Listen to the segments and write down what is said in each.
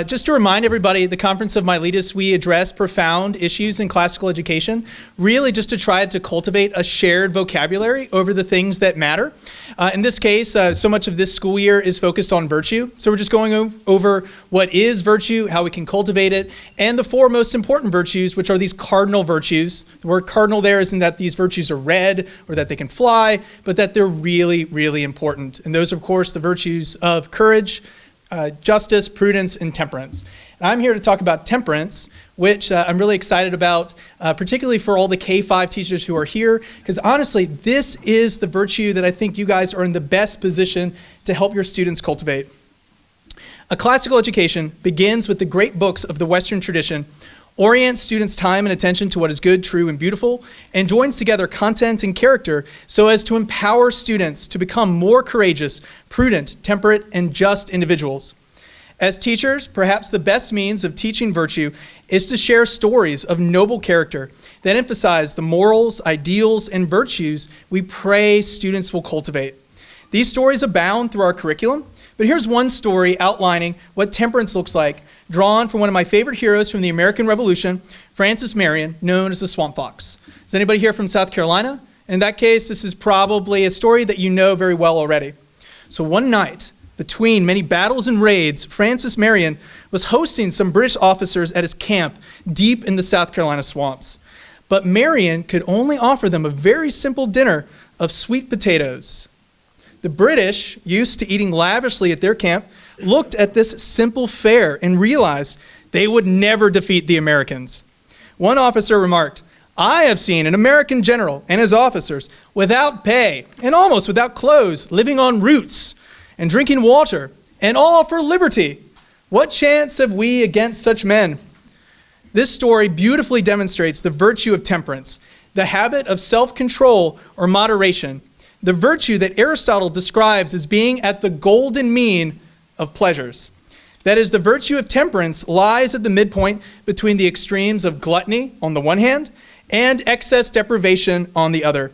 Just to remind everybody, the Conference of Miletus, we address profound issues in classical education, really just to try to cultivate a shared vocabulary over the things that matter. In this case, so much of this school year is focused on virtue. So we're just going over what is virtue, how we can cultivate it, and the four most important virtues, which are these cardinal virtues. The word cardinal there isn't that these virtues are red or that they can fly, but that they're really, really important. And those are, of course, the virtues of courage, justice, prudence, and temperance. And I'm here to talk about temperance, which I'm really excited about, particularly for all the K-5 teachers who are here, because honestly, this is the virtue that I think you guys are in the best position to help your students cultivate. A classical education begins with the great books of the Western tradition, orients students' time and attention to what is good, true, and beautiful, and joins together content and character so as to empower students to become more courageous, prudent, temperate, and just individuals. As teachers, perhaps the best means of teaching virtue is to share stories of noble character that emphasize the morals, ideals, and virtues we pray students will cultivate. These stories abound through our curriculum, but here's one story outlining what temperance looks like, drawn from one of my favorite heroes from the American Revolution, Francis Marion, known as the Swamp Fox. Is anybody here from South Carolina? In that case, this is probably a story that you know very well already. So one night, between many battles and raids, Francis Marion was hosting some British officers at his camp deep in the South Carolina swamps. But Marion could only offer them a very simple dinner of sweet potatoes. The British, used to eating lavishly at their camp, looked at this simple fare and realized they would never defeat the Americans. One officer remarked, "I have seen an American general and his officers without pay and almost without clothes, living on roots and drinking water, and all for liberty. What chance have we against such men?" This story beautifully demonstrates the virtue of temperance, the habit of self-control or moderation, the virtue that Aristotle describes as being at the golden mean of pleasures. That is, the virtue of temperance lies at the midpoint between the extremes of gluttony on the one hand and excess deprivation on the other.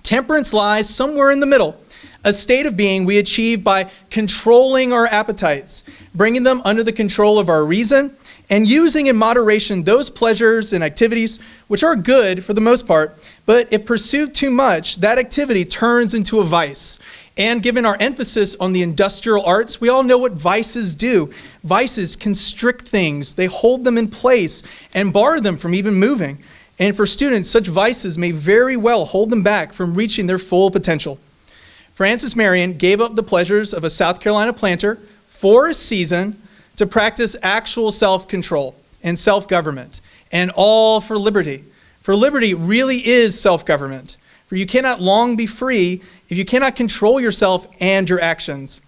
Temperance lies somewhere in the middle, a state of being we achieve by controlling our appetites, bringing them under the control of our reason, and using in moderation those pleasures and activities which are good for the most part, but if pursued too much, that activity turns into a vice. And given our emphasis on the industrial arts, we all know what vices do. Vices constrict things, they hold them in place and bar them from even moving. And for students, such vices may very well hold them back from reaching their full potential. Francis Marion gave up the pleasures of a South Carolina planter for a season to practice actual self-control and self-government, and all for liberty. For liberty really is self-government, for you cannot long be free if you cannot control yourself and your actions.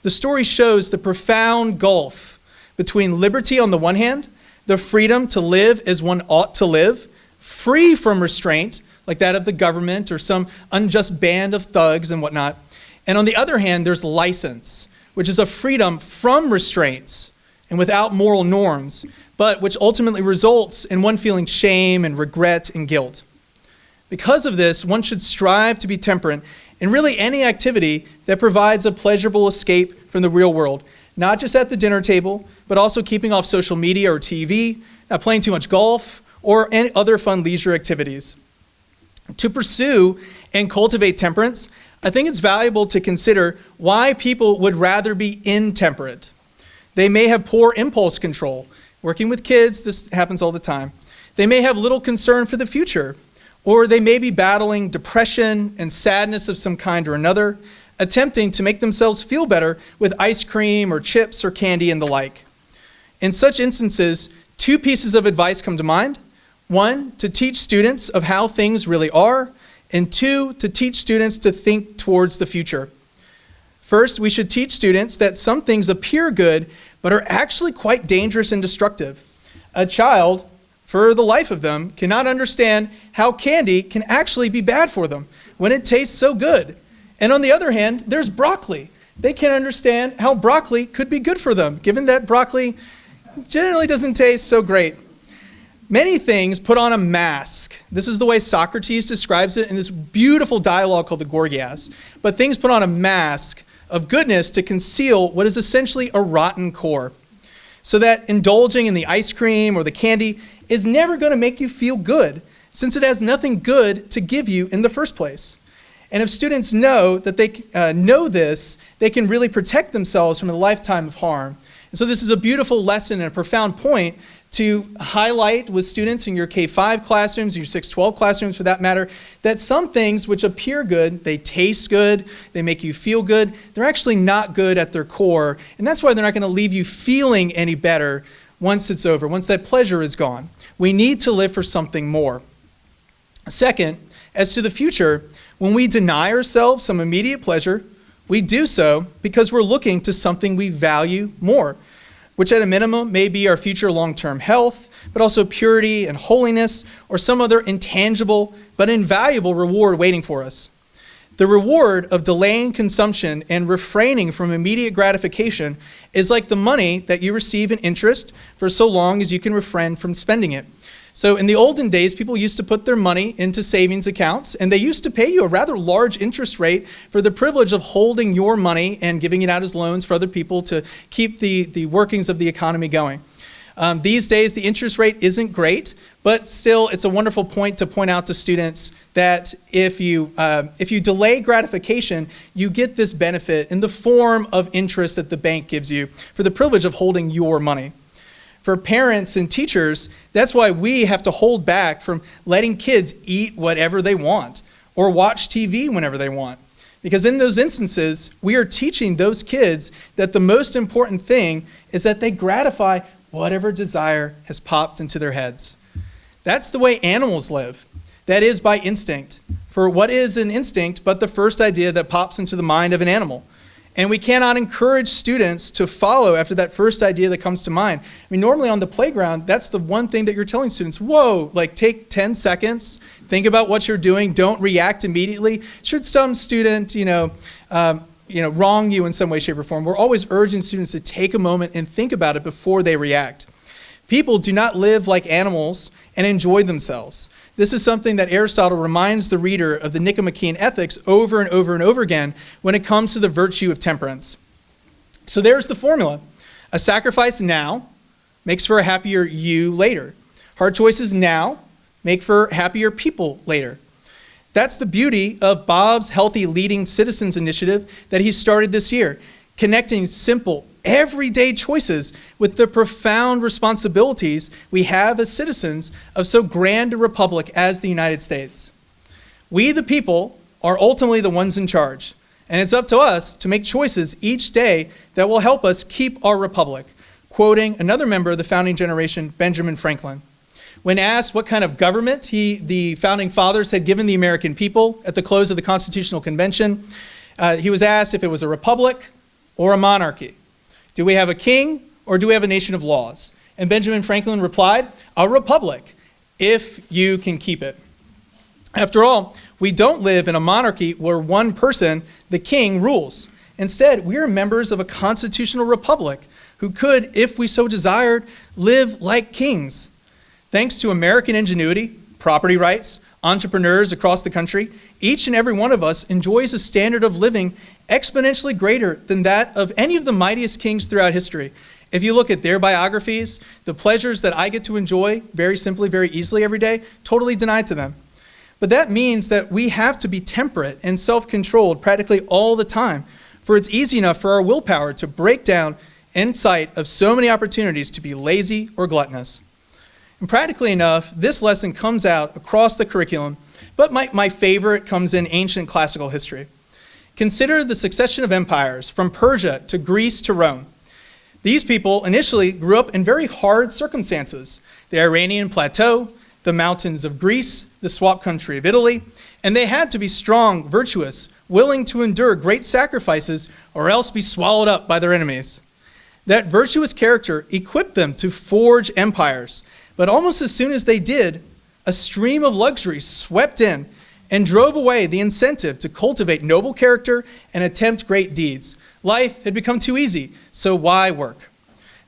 The story shows the profound gulf between liberty on the one hand, the freedom to live as one ought to live, free from restraint, like that of the government or some unjust band of thugs and whatnot. And on the other hand, there's license, which is a freedom from restraints and without moral norms, but which ultimately results in one feeling shame and regret and guilt. Because of this, one should strive to be temperate in really any activity that provides a pleasurable escape from the real world, not just at the dinner table, but also keeping off social media or TV, not playing too much golf, or any other fun leisure activities. To pursue and cultivate temperance, I think it's valuable to consider why people would rather be intemperate. They may have poor impulse control. Working with kids, this happens all the time. They may have little concern for the future, or they may be battling depression and sadness of some kind or another, attempting to make themselves feel better with ice cream or chips or candy and the like. In such instances, two pieces of advice come to mind. One, to teach students of how things really are, and two, to teach students to think towards the future. First, we should teach students that some things appear good, but are actually quite dangerous and destructive. A child, for the life of them, cannot understand how candy can actually be bad for them when it tastes so good. And on the other hand, there's broccoli. They can't understand how broccoli could be good for them, given that broccoli generally doesn't taste so great. Many things put on a mask. This is the way Socrates describes it in this beautiful dialogue called the Gorgias. But things put on a mask of goodness to conceal what is essentially a rotten core. So that indulging in the ice cream or the candy is never going to make you feel good, since it has nothing good to give you in the first place. And if students know that they know this, they can really protect themselves from a lifetime of harm. And so this is a beautiful lesson and a profound point to highlight with students in your K-5 classrooms, your 6-12 classrooms for that matter, that some things which appear good, they taste good, they make you feel good, they're actually not good at their core. And that's why they're not going to leave you feeling any better once it's over, once that pleasure is gone. We need to live for something more. Second, as to the future, when we deny ourselves some immediate pleasure, we do so because we're looking to something we value more, which at a minimum may be our future long-term health, but also purity and holiness, or some other intangible but invaluable reward waiting for us. The reward of delaying consumption and refraining from immediate gratification is like the money that you receive in interest for so long as you can refrain from spending it. So in the olden days, people used to put their money into savings accounts, and they used to pay you a rather large interest rate for the privilege of holding your money and giving it out as loans for other people to keep the workings of the economy going. These days, the interest rate isn't great, but still, it's a wonderful point to point out to students that if you delay gratification, you get this benefit in the form of interest that the bank gives you for the privilege of holding your money. For parents and teachers, that's why we have to hold back from letting kids eat whatever they want or watch TV whenever they want. Because in those instances, we are teaching those kids that the most important thing is that they gratify whatever desire has popped into their heads. That's the way animals live. That is by instinct. For what is an instinct but the first idea that pops into the mind of an animal? And we cannot encourage students to follow after that first idea that comes to mind. I mean, normally on the playground, that's the one thing that you're telling students. Whoa, like take 10 seconds, think about what you're doing, don't react immediately. Should some student, wrong you in some way, shape, or form, we're always urging students to take a moment and think about it before they react. People do not live like animals and enjoy themselves. This is something that Aristotle reminds the reader of the Nicomachean Ethics over and over and over again when it comes to the virtue of temperance. So there's the formula. A sacrifice now makes for a happier you later. Hard choices now make for happier people later. That's the beauty of Bob's Healthy Leading Citizens initiative that he started this year, connecting simple, everyday choices with the profound responsibilities we have as citizens of so grand a republic as the United States. We, the people, are ultimately the ones in charge, and it's up to us to make choices each day that will help us keep our republic, quoting another member of the founding generation, Benjamin Franklin. When asked what kind of government the founding fathers had given the American people at the close of the Constitutional Convention, he was asked if it was a republic or a monarchy. Do we have a king or do we have a nation of laws? And Benjamin Franklin replied, a republic, if you can keep it. After all, we don't live in a monarchy where one person, the king, rules. Instead, we are members of a constitutional republic who could, if we so desired, live like kings. Thanks to American ingenuity, property rights, entrepreneurs across the country, each and every one of us enjoys a standard of living exponentially greater than that of any of the mightiest kings throughout history. If you look at their biographies, the pleasures that I get to enjoy very simply, very easily every day, totally denied to them. But that means that we have to be temperate and self-controlled practically all the time, for it's easy enough for our willpower to break down in sight of so many opportunities to be lazy or gluttonous. And practically enough, this lesson comes out across the curriculum, but my favorite comes in ancient classical history. Consider the succession of empires from Persia to Greece to Rome. These people initially grew up in very hard circumstances. The Iranian plateau, the mountains of Greece, the swamp country of Italy, and they had to be strong, virtuous, willing to endure great sacrifices or else be swallowed up by their enemies. That virtuous character equipped them to forge empires, but almost as soon as they did, a stream of luxury swept in and drove away the incentive to cultivate noble character and attempt great deeds. Life had become too easy, so why work?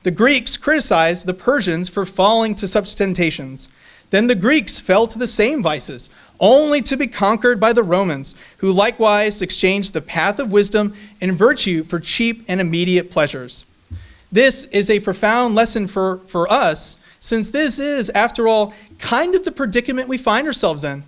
The Greeks criticized the Persians for falling to such temptations. Then the Greeks fell to the same vices, only to be conquered by the Romans, who likewise exchanged the path of wisdom and virtue for cheap and immediate pleasures. This is a profound lesson for us, since this is, after all, kind of the predicament we find ourselves in.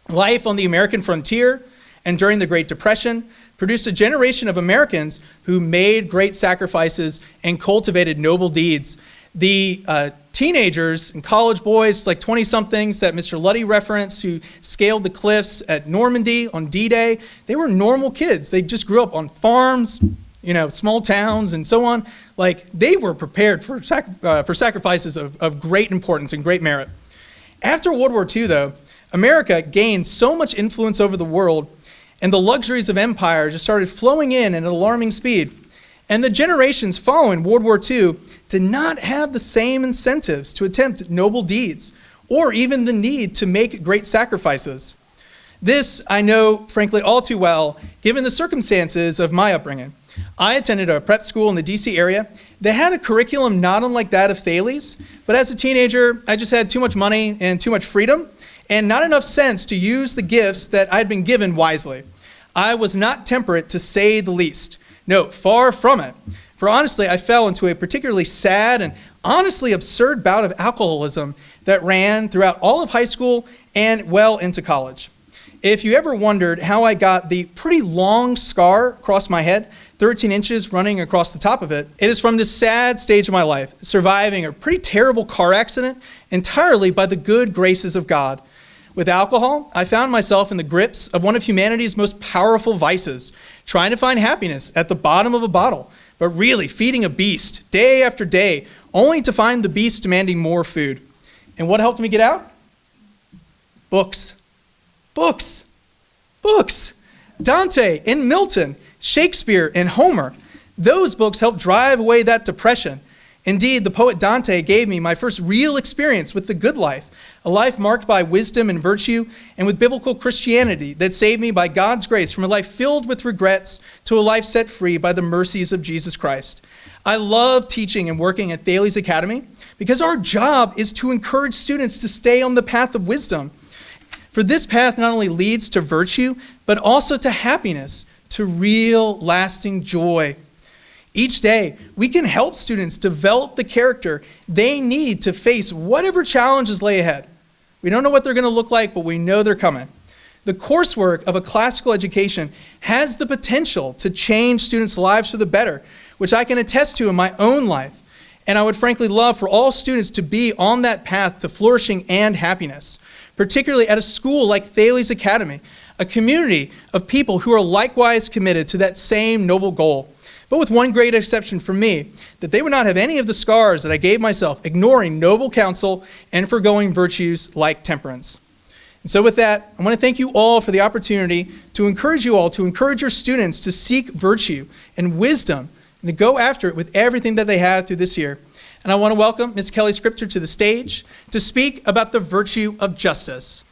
Life on the American frontier and during the Great Depression produced a generation of Americans who made great sacrifices and cultivated noble deeds. The teenagers and college boys, like 20-somethings that Mr. Luddy referenced, who scaled the cliffs at Normandy on D-Day, they were normal kids. They just grew up on farms, small towns and so on. Like, they were prepared for sacrifices of great importance and great merit. After World War II, though, America gained so much influence over the world, and the luxuries of empire just started flowing in at an alarming speed. And the generations following World War II did not have the same incentives to attempt noble deeds, or even the need to make great sacrifices. This I know, frankly, all too well, given the circumstances of my upbringing. I attended a prep school in the DC area that had a curriculum not unlike that of Thales, but as a teenager, I just had too much money and too much freedom, and not enough sense to use the gifts that I'd been given wisely. I was not temperate, to say the least. No, far from it. For honestly, I fell into a particularly sad and honestly absurd bout of alcoholism that ran throughout all of high school and well into college. If you ever wondered how I got the pretty long scar across my head, 13 inches running across the top of it, it is from this sad stage of my life, surviving a pretty terrible car accident entirely by the good graces of God. With alcohol, I found myself in the grips of one of humanity's most powerful vices, trying to find happiness at the bottom of a bottle, but really feeding a beast day after day, only to find the beast demanding more food. And what helped me get out? Books. Books. Books. Dante and Milton, Shakespeare and Homer. Those books helped drive away that depression. Indeed, the poet Dante gave me my first real experience with the good life, a life marked by wisdom and virtue, and with biblical Christianity that saved me by God's grace from a life filled with regrets to a life set free by the mercies of Jesus Christ. I love teaching and working at Thales Academy because our job is to encourage students to stay on the path of wisdom. For this path not only leads to virtue, but also to happiness, to real lasting joy. Each day, we can help students develop the character they need to face whatever challenges lay ahead. We don't know what they're going to look like, but we know they're coming. The coursework of a classical education has the potential to change students' lives for the better, which I can attest to in my own life. And I would frankly love for all students to be on that path to flourishing and happiness, particularly at a school like Thales Academy, a community of people who are likewise committed to that same noble goal. But with one great exception for me, that they would not have any of the scars that I gave myself, ignoring noble counsel and foregoing virtues like temperance. And so with that, I want to thank you all for the opportunity to encourage you all, to encourage your students to seek virtue and wisdom and to go after it with everything that they have through this year. And I want to welcome Ms. Kelly Scripter to the stage to speak about the virtue of justice.